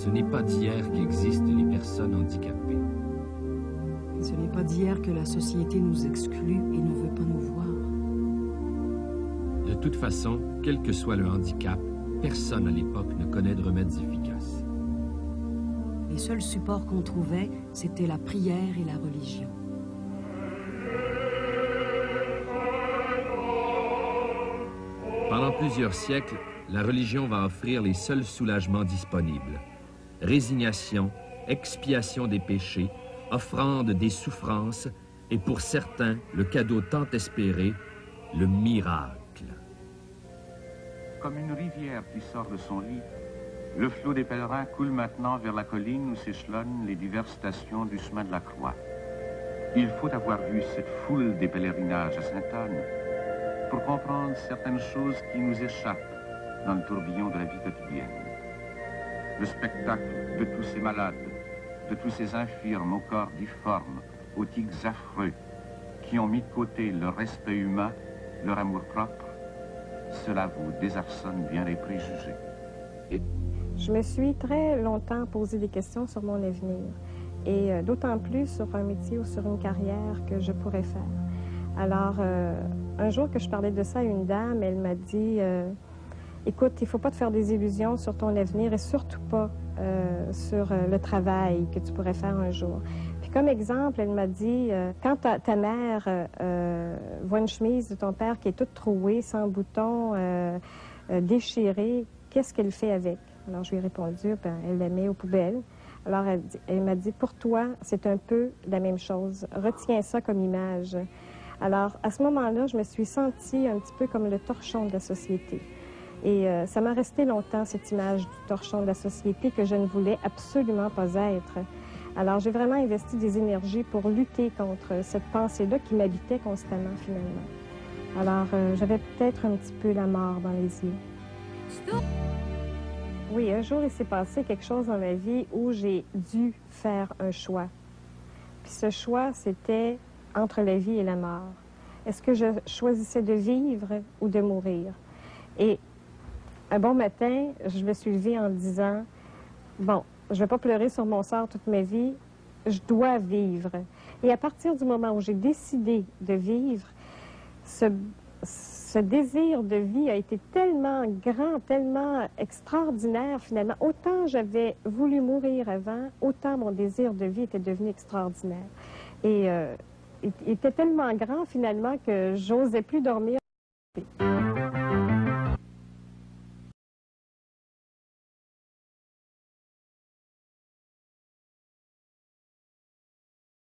Ce n'est pas d'hier qu'existent les personnes handicapées. Ce n'est pas d'hier que la société nous exclut et ne veut pas nous voir. De toute façon, quel que soit le handicap, personne à l'époque ne connaît de remèdes efficaces. Les seuls supports qu'on trouvait, c'était la prière et la religion. Pendant plusieurs siècles, la religion va offrir les seuls soulagements disponibles. Résignation, expiation des péchés, offrande des souffrances et pour certains, le cadeau tant espéré, le miracle. Comme une rivière qui sort de son lit, le flot des pèlerins coule maintenant vers la colline où s'échelonnent les diverses stations du chemin de la Croix. Il faut avoir vu cette foule des pèlerinages à Sainte-Anne pour comprendre certaines choses qui nous échappent dans le tourbillon de la vie quotidienne. Le spectacle de tous ces malades, de tous ces infirmes au corps difforme, aux tics affreux, qui ont mis de côté leur respect humain, leur amour-propre, cela vous désarçonne bien les préjugés. Je me suis très longtemps posé des questions sur mon avenir, et d'autant plus sur un métier ou sur une carrière que je pourrais faire. Alors, un jour que je parlais de ça à une dame, elle m'a dit écoute, il ne faut pas te faire des illusions sur ton avenir et surtout pas sur le travail que tu pourrais faire un jour. Puis comme exemple, elle m'a dit quand ta mère voit une chemise de ton père qui est toute trouée, sans boutons, déchirée, qu'est-ce qu'elle fait avec? Alors je lui ai répondu, ben, elle la met aux poubelles. Alors elle m'a dit, pour toi, c'est un peu la même chose. Retiens ça comme image. Alors à ce moment-là, je me suis sentie un petit peu comme le torchon de la société. Et ça m'a resté longtemps, cette image du torchon de la société que je ne voulais absolument pas être. Alors j'ai vraiment investi des énergies pour lutter contre cette pensée-là qui m'habitait constamment finalement. Alors j'avais peut-être un petit peu la mort dans les yeux. Oui, un jour il s'est passé quelque chose dans ma vie où j'ai dû faire un choix. Puis ce choix, c'était entre la vie et la mort. Est-ce que je choisissais de vivre ou de mourir? Et un bon matin, je me suis levée en disant, bon, je ne vais pas pleurer sur mon sort toute ma vie, je dois vivre. Et à partir du moment où j'ai décidé de vivre, ce désir de vie a été tellement grand, tellement extraordinaire finalement. Autant j'avais voulu mourir avant, autant mon désir de vie était devenu extraordinaire. Et il était tellement grand finalement que j'osais plus dormir.